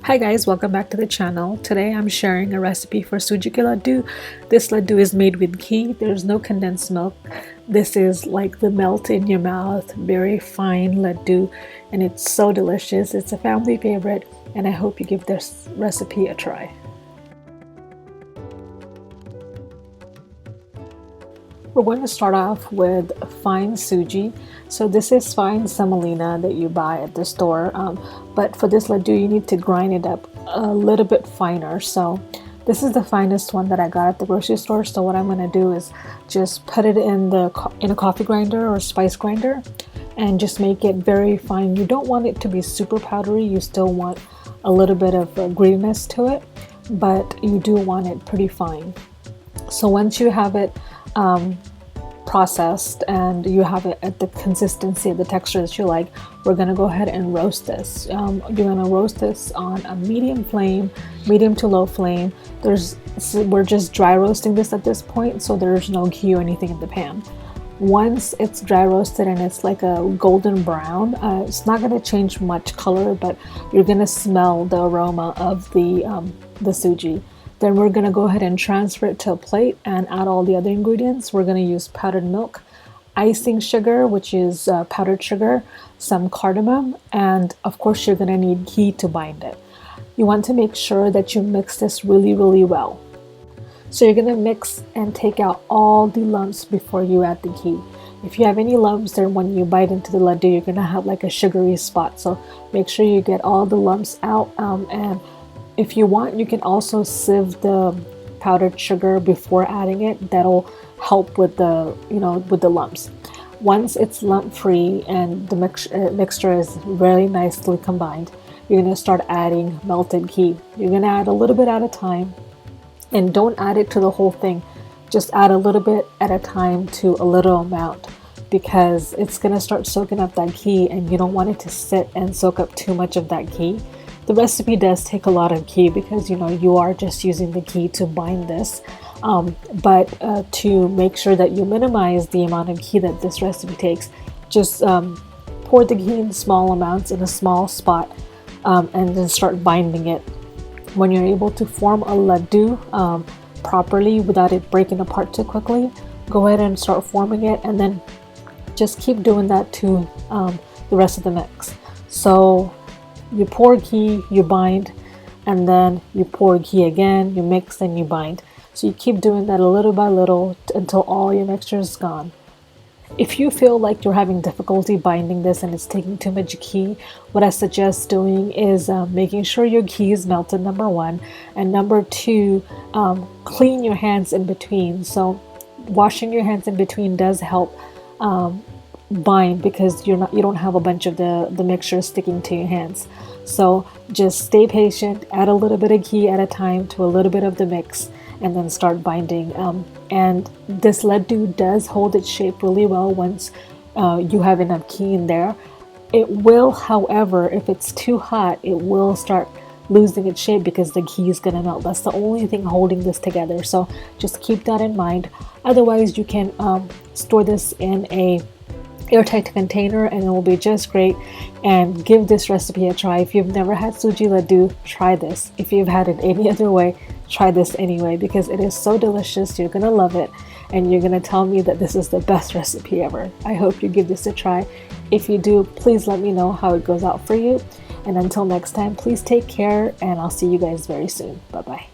Hi guys, welcome back to the channel. Today I'm sharing a recipe for Suji Laddu. This laddu is made with ghee. There's no condensed milk. This is like the melt in your mouth, very fine laddu, and it's so delicious. It's a family favorite, and I hope you give this recipe a try. We're going to start off with fine suji. So this is fine semolina that you buy at the store, but for this laddu you need to grind it up a little bit finer. So this is the finest one that I got at the grocery store. So what I'm going to do is just put it in a coffee grinder or spice grinder and just make it very fine. You don't want it to be super powdery. You still want a little bit of grittiness to it, but you do want it pretty fine. So once you have it processed and you have it at the consistency of the texture that you like, we're going to go ahead and roast this. You're going to roast this on a medium flame, medium to low flame. We're just dry roasting this at this point, so there's no ghee or anything in the pan. Once it's dry roasted and it's like a golden brown, it's not going to change much color, but you're going to smell the aroma of the suji. Then we're going to go ahead and transfer it to a plate and add all the other ingredients. We're going to use powdered milk, icing sugar, which is powdered sugar, some cardamom, and of course you're going to need ghee to bind it. You want to make sure that you mix this really, really well. So you're going to mix and take out all the lumps before you add the ghee. If you have any lumps, then when you bite into the laddu, you're going to have like a sugary spot. So make sure you get all the lumps out, and if you want, you can also sieve the powdered sugar before adding it. That'll help with the lumps. Once it's lump free and the mixture is very nicely combined, you're going to start adding melted ghee. You're going to add a little bit at a time, and don't add it to the whole thing. Just add a little bit at a time to a little amount, because it's going to start soaking up that ghee and you don't want it to sit and soak up too much of that ghee. The recipe does take a lot of ghee because you are just using the ghee to bind this, but to make sure that you minimize the amount of ghee that this recipe takes, just pour the ghee in small amounts in a small spot, and then start binding it. When you're able to form a laddu properly without it breaking apart too quickly, go ahead and start forming it, and then just keep doing that to the rest of the mix. So you pour ghee, you bind, and then you pour ghee again, you mix, and you bind. So you keep doing that a little by little until all your mixture is gone. If you feel like you're having difficulty binding this and it's taking too much ghee, what I suggest doing is making sure your ghee is melted, number one, and number two, clean your hands in between. So washing your hands in between does help bind, because you don't have a bunch of the mixture sticking to your hands. So just stay patient, add a little bit of ghee at a time to a little bit of the mix, and then start binding. And this laddu does hold its shape really well once you have enough ghee in there. It will, however, if it's too hot, it will start losing its shape because the ghee is going to melt. That's the only thing holding this together. So just keep that in mind. Otherwise, you can store this in a airtight container and it will be just great. And give this recipe a try. If you've never had Suji Laddu, try this. If you've had it any other way, try this anyway, because it is so delicious. You're gonna love it, and you're gonna tell me that this is the best recipe ever. I hope you give this a try. If you do, please let me know how it goes out for you. And until next time, please take care, and I'll see you guys very soon. Bye bye.